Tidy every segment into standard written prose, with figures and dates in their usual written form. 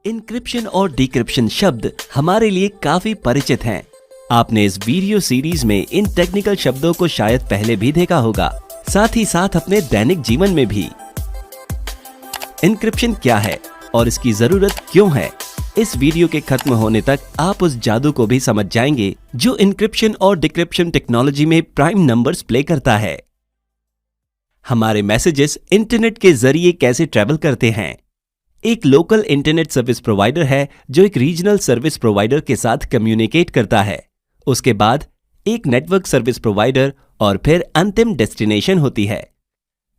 Encryption और decryption शब्द हमारे लिए काफी परिचित हैं। आपने इस वीडियो सीरीज में इन टेक्निकल शब्दों को शायद पहले भी देखा होगा, साथ ही साथ अपने दैनिक जीवन में भी। इंक्रिप्शन क्या है और इसकी जरूरत क्यों है, इस वीडियो के खत्म होने तक आप उस जादू को भी समझ जाएंगे जो इंक्रिप्शन और डिक्रिप्शन टेक्नोलॉजी में प्राइम नंबर्स प्ले करता है। हमारे मैसेजेस इंटरनेट के जरिए कैसे ट्रैवल करते हैं। एक लोकल इंटरनेट सर्विस प्रोवाइडर है जो एक रीजनल सर्विस प्रोवाइडर के साथ कम्युनिकेट करता है। उसके बाद एक नेटवर्क सर्विस प्रोवाइडर और फिर अंतिम डेस्टिनेशन होती है।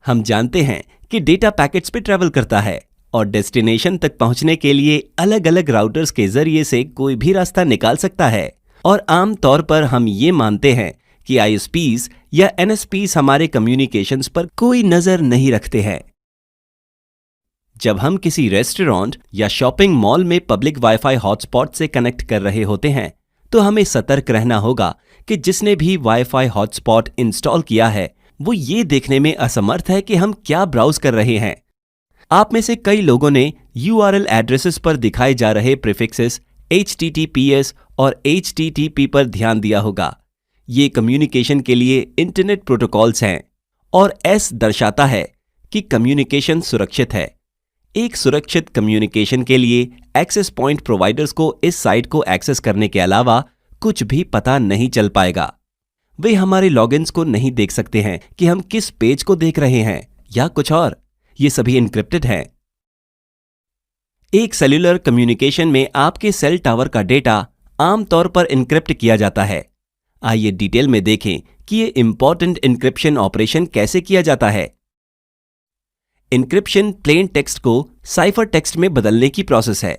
हम जानते हैं कि डेटा पैकेट्स पे ट्रैवल करता है और डेस्टिनेशन तक पहुंचने के लिए अलग अलग राउटर्स के जरिए से कोई भी रास्ता निकाल सकता है। और आम तौर पर हम ये मानते हैं कि ISPs या NSPs हमारे कम्युनिकेशंस पर कोई नजर नहीं रखते हैं। जब हम किसी रेस्टोरेंट या शॉपिंग मॉल में पब्लिक वाईफाई हॉटस्पॉट से कनेक्ट कर रहे होते हैं, तो हमें सतर्क रहना होगा कि जिसने भी वाईफाई हॉटस्पॉट इंस्टॉल किया है वो ये देखने में असमर्थ है कि हम क्या ब्राउज कर रहे हैं। आप में से कई लोगों ने URL एड्रेसेस पर दिखाए जा रहे प्रीफिक्सेस HTTPS और HTTP पर ध्यान दिया होगा। ये कम्युनिकेशन के लिए इंटरनेट प्रोटोकॉल्स हैं और S दर्शाता है कि कम्युनिकेशन सुरक्षित है। एक सुरक्षित कम्युनिकेशन के लिए एक्सेस पॉइंट प्रोवाइडर्स को इस साइट को एक्सेस करने के अलावा कुछ भी पता नहीं चल पाएगा। वे हमारे लॉगिन्स को नहीं देख सकते हैं कि हम किस पेज को देख रहे हैं या कुछ और। ये सभी एन्क्रिप्टेड हैं। एक सेल्यूलर कम्युनिकेशन में आपके सेल टावर का डेटा आमतौर पर एन्क्रिप्ट किया जाता है। आइए डिटेल में देखें कि ये इंपॉर्टेंट एन्क्रिप्शन ऑपरेशन कैसे किया जाता है। एन्क्रिप्शन प्लेन टेक्स्ट को साइफर टेक्स्ट में बदलने की प्रोसेस है।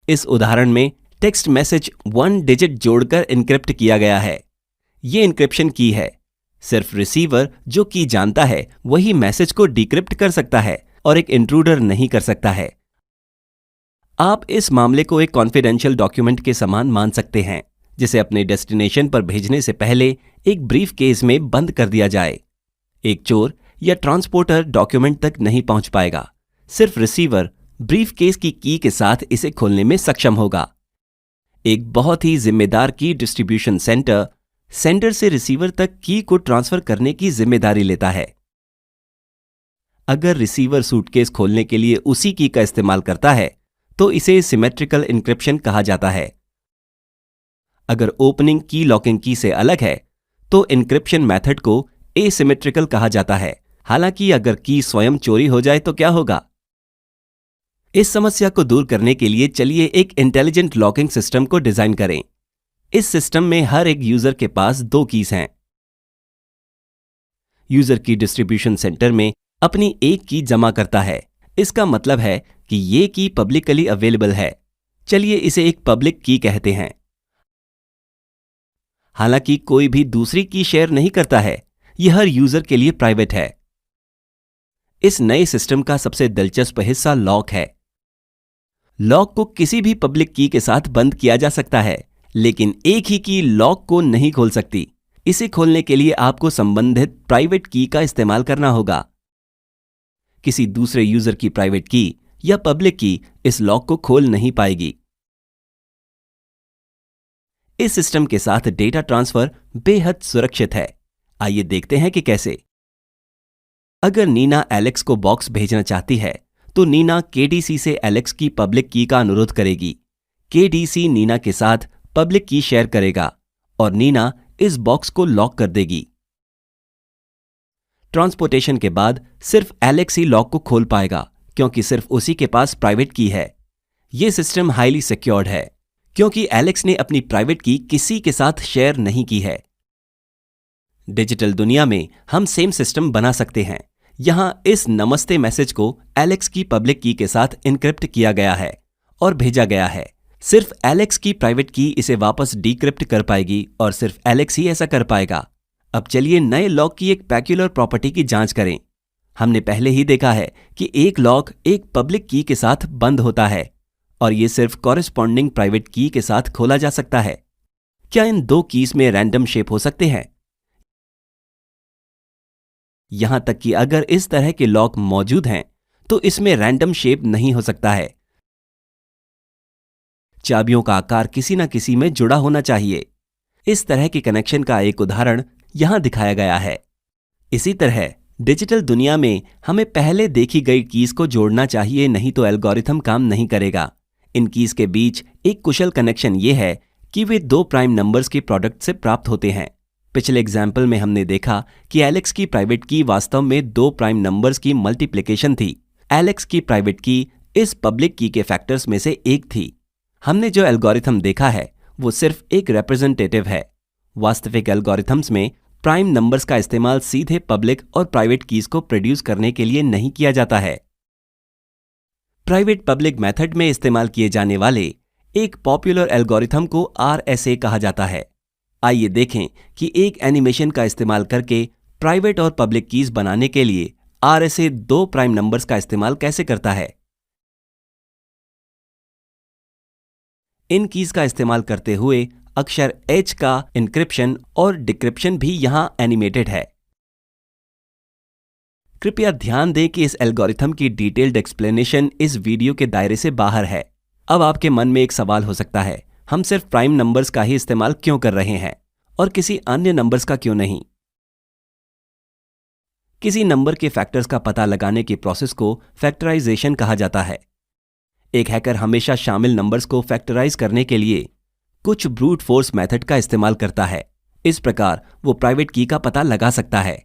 इस उदाहरण में टेक्स्ट मैसेज 1 डिजिट जोड़कर एन्क्रिप्ट किया गया है। यह एन्क्रिप्शन की है। सिर्फ रिसीवर जो की जानता है वही मैसेज को डिक्रिप्ट कर सकता है और एक इंट्रूडर नहीं कर सकता है। आप इस मामले को एक कॉन्फिडेंशियल डॉक्यूमेंट के समान मान सकते हैं, जिसे अपने डेस्टिनेशन पर भेजने से पहले एक ब्रीफ केस में बंद कर दिया जाए। एक चोर या ट्रांसपोर्टर डॉक्यूमेंट तक नहीं पहुंच पाएगा। सिर्फ रिसीवर ब्रीफ केस की की के साथ इसे खोलने में सक्षम होगा। एक बहुत ही जिम्मेदार की डिस्ट्रीब्यूशन सेंटर सेंडर से रिसीवर तक की को ट्रांसफर करने की जिम्मेदारी लेता है। अगर रिसीवर सूटकेस खोलने के लिए उसी की का इस्तेमाल करता है तो इसे सिमेट्रिकल एन्क्रिप्शन कहा जाता है। अगर ओपनिंग की लॉकिंग की से अलग है तो एन्क्रिप्शन मेथड को एसिमेट्रिकल कहा जाता है। हालांकि अगर की स्वयं चोरी हो जाए तो क्या होगा। इस समस्या को दूर करने के लिए चलिए एक इंटेलिजेंट लॉकिंग सिस्टम को डिजाइन करें। इस सिस्टम में हर एक यूजर के पास 2 कीज हैं। यूजर की डिस्ट्रीब्यूशन सेंटर में अपनी एक की जमा करता है। इसका मतलब है कि ये की पब्लिकली अवेलेबल है। चलिए इसे एक पब्लिक की कहते हैं। हालांकि कोई भी दूसरी की शेयर नहीं करता है, यह हर यूजर के लिए प्राइवेट है। इस नए सिस्टम का सबसे दिलचस्प हिस्सा लॉक है। लॉक को किसी भी पब्लिक की के साथ बंद किया जा सकता है, लेकिन एक ही की लॉक को नहीं खोल सकती। इसे खोलने के लिए आपको संबंधित प्राइवेट की का इस्तेमाल करना होगा। किसी दूसरे यूजर की प्राइवेट की या पब्लिक की इस लॉक को खोल नहीं पाएगी। इस सिस्टम के साथ डेटा ट्रांसफर बेहद सुरक्षित है। आइए देखते हैं कि कैसे। अगर नीना एलेक्स को बॉक्स भेजना चाहती है तो नीना KDC से एलेक्स की पब्लिक की का अनुरोध करेगी। KDC नीना के साथ पब्लिक की शेयर करेगा और नीना इस बॉक्स को लॉक कर देगी। ट्रांसपोर्टेशन के बाद सिर्फ एलेक्स ही लॉक को खोल पाएगा, क्योंकि सिर्फ उसी के पास प्राइवेट की है। यह सिस्टम हाईली सिक्योर्ड है क्योंकि एलेक्स ने अपनी प्राइवेट की किसी के साथ शेयर नहीं की है। डिजिटल दुनिया में हम सेम सिस्टम बना सकते हैं। यहां इस नमस्ते मैसेज को एलेक्स की पब्लिक की के साथ एन्क्रिप्ट किया गया है और भेजा गया है। सिर्फ एलेक्स की प्राइवेट की इसे वापस डिक्रिप्ट कर पाएगी और सिर्फ एलेक्स ही ऐसा कर पाएगा। अब चलिए नए लॉक की एक पेक्यूलर प्रॉपर्टी की जांच करें। हमने पहले ही देखा है कि एक लॉक एक पब्लिक की के साथ बंद होता है और यह सिर्फ कॉरेस्पॉन्डिंग प्राइवेट की के साथ खोला जा सकता है। क्या इन 2 कीज में रैंडम शेप हो सकते हैं? यहां तक कि अगर इस तरह के लॉक मौजूद हैं तो इसमें रैंडम शेप नहीं हो सकता है। चाबियों का आकार किसी न किसी में जुड़ा होना चाहिए। इस तरह के कनेक्शन का एक उदाहरण यहां दिखाया गया है। इसी तरह डिजिटल दुनिया में हमें पहले देखी गई कीज को जोड़ना चाहिए, नहीं तो एल्गोरिथम काम नहीं करेगा। इन कीज के बीच एक कुशल कनेक्शन यह है कि वे दो प्राइम नंबर्स के प्रोडक्ट से प्राप्त होते हैं। पिछले एग्जाम्पल में हमने देखा कि एलेक्स की प्राइवेट की वास्तव में दो प्राइम नंबर्स की मल्टीप्लिकेशन थी। एलेक्स की प्राइवेट की इस पब्लिक की के फैक्टर्स में से एक थी। हमने जो एल्गोरिथम देखा है वो सिर्फ एक रिप्रेजेंटेटिव है। वास्तविक एल्गोरिथम्स में प्राइम नंबर्स का इस्तेमाल सीधे पब्लिक और प्राइवेट कीज को प्रोड्यूस करने के लिए नहीं किया जाता है। प्राइवेट पब्लिक मेथड में इस्तेमाल किए जाने वाले एक पॉपुलर एल्गोरिथम को RSA कहा जाता है। आइए देखें कि एक एनिमेशन का इस्तेमाल करके प्राइवेट और पब्लिक कीज बनाने के लिए RSA दो प्राइम नंबर्स का इस्तेमाल कैसे करता है। इन कीज का इस्तेमाल करते हुए अक्षर H का इंक्रिप्शन और डिक्रिप्शन भी यहां एनिमेटेड है। कृपया ध्यान दें कि इस एल्गोरिथम की डिटेल्ड एक्सप्लेनेशन इस वीडियो के दायरे से बाहर है। अब आपके मन में एक सवाल हो सकता है, हम सिर्फ प्राइम नंबर्स का ही इस्तेमाल क्यों कर रहे हैं और किसी अन्य नंबर्स का क्यों नहीं? किसी नंबर के फैक्टर्स का पता लगाने की प्रोसेस को फैक्टराइजेशन कहा जाता है। एक हैकर हमेशा शामिल नंबर्स को फैक्टराइज करने के लिए कुछ ब्रूट फोर्स मेथड का इस्तेमाल करता है। इस प्रकार वो प्राइवेट की का पता लगा सकता है।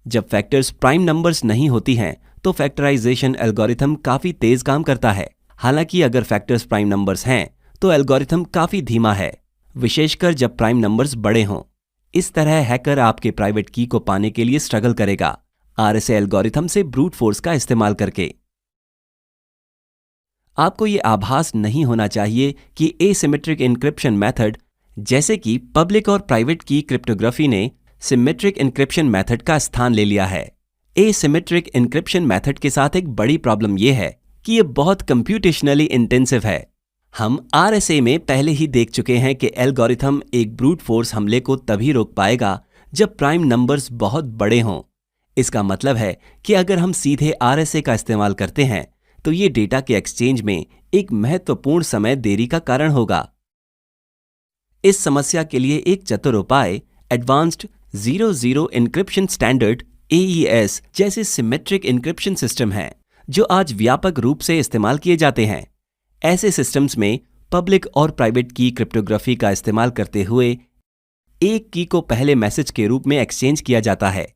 जब फैक्टर्स प्राइम नंबर्स नहीं होती हैं तो फैक्टराइजेशन एल्गोरिथम काफी तेज काम करता है। हालांकि अगर फैक्टर्स प्राइम नंबर्स हैं तो एल्गोरिथम काफी धीमा है, विशेषकर जब प्राइम नंबर्स बड़े हों। इस तरह हैकर आपके प्राइवेट की को पाने के लिए स्ट्रगल करेगा RSA एल्गोरिथम से ब्रूट फोर्स का इस्तेमाल करके। आपको यह आभास नहीं होना चाहिए कि एसिमेट्रिक एन्क्रिप्शन मेथड जैसे कि पब्लिक और प्राइवेट की क्रिप्टोग्राफी ने सिमेट्रिक एन्क्रिप्शन मेथड का स्थान ले लिया है। एसिमेट्रिक एन्क्रिप्शन मेथड के साथ एक बड़ी प्रॉब्लम यह है कि यह बहुत कंप्यूटेशनली इंटेंसिव है। हम RSA में पहले ही देख चुके हैं कि एल्गोरिथम एक ब्रूट फोर्स हमले को तभी रोक पाएगा जब प्राइम नंबर्स बहुत बड़े हों। इसका मतलब है कि अगर हम सीधे RSA का इस्तेमाल करते हैं तो ये डेटा के एक्सचेंज में एक महत्वपूर्ण समय देरी का कारण होगा। इस समस्या के लिए एक चतुर उपाय एडवांस्ड 00 एन्क्रिप्शन स्टैंडर्ड AES जैसे सिमेट्रिक एन्क्रिप्शन सिस्टम हैं, जो आज व्यापक रूप से इस्तेमाल किए जाते हैं। ऐसे सिस्टम्स में पब्लिक और प्राइवेट की क्रिप्टोग्राफी का इस्तेमाल करते हुए एक की को पहले मैसेज के रूप में एक्सचेंज किया जाता है।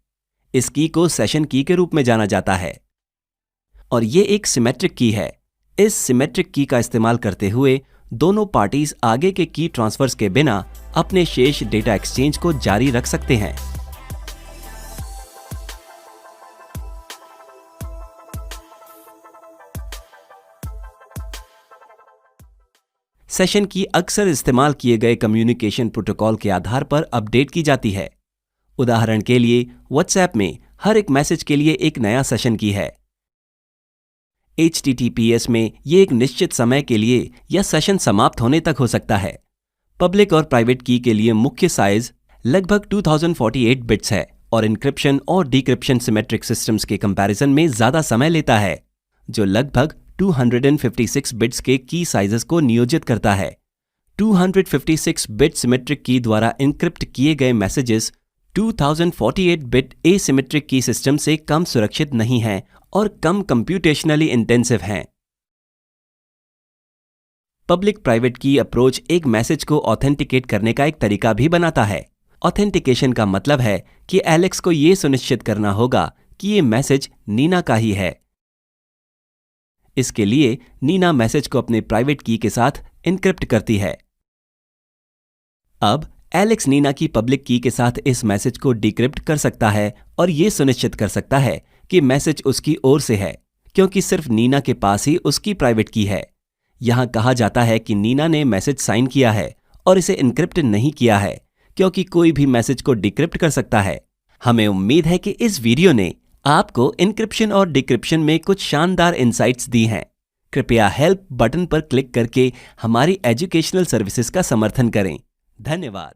इस की को सेशन की के रूप में जाना जाता है और ये एक सिमेट्रिक की है। इस सिमेट्रिक की का इस्तेमाल करते हुए दोनों पार्टीज आगे के की ट्रांसफर्स के बिना अपने शेष डेटा एक्सचेंज को जारी रख सकते हैं। सेशन की अक्सर इस्तेमाल किए गए कम्युनिकेशन प्रोटोकॉल के आधार पर अपडेट की जाती है। उदाहरण के लिए व्हाट्सएप में हर एक मैसेज के लिए एक नया सेशन की है। HTTPS में ये एक निश्चित समय के लिए या सेशन समाप्त होने तक हो सकता है। पब्लिक और प्राइवेट की के लिए मुख्य साइज लगभग 2048 बिट्स है और इंक्रिप्शन और डिक्रिप्शन सिमेट्रिक सिस्टम्स के कंपैरिजन में ज्यादा समय लेता है, जो लगभग 256 बिट्स के की साइजेस को नियोजित करता है। 256 बिट सिमेट्रिक की द्वारा इंक्रिप्ट किए गए मैसेजेस 2048 बिट एसिमेट्रिक की सिस्टम से कम सुरक्षित नहीं हैं और कम कंप्यूटेशनली इंटेंसिव हैं। पब्लिक प्राइवेट की अप्रोच एक मैसेज को ऑथेंटिकेट करने का एक तरीका भी बनाता है। ऑथेंटिकेशन का मतलब है कि एलेक्स को यह सुनिश्चित करना होगा कि यह मैसेज नीना का ही है। इसके लिए नीना मैसेज को अपने प्राइवेट की के साथ इनक्रिप्ट करती है। अब एलेक्स नीना की पब्लिक की के साथ इस मैसेज को डिक्रिप्ट कर सकता है और यह सुनिश्चित कर सकता है कि मैसेज उसकी ओर से है, क्योंकि सिर्फ नीना के पास ही उसकी प्राइवेट की है। यहां कहा जाता है कि नीना ने मैसेज साइन किया है और इसे इनक्रिप्ट नहीं किया है, क्योंकि कोई भी मैसेज को डिक्रिप्ट कर सकता है। हमें उम्मीद है कि इस वीडियो ने आपको इनक्रिप्शन और डिक्रिप्शन में कुछ शानदार इंसाइट्स दी हैं। कृपया हेल्प बटन पर क्लिक करके हमारी एजुकेशनल सर्विसेज का समर्थन करें। धन्यवाद।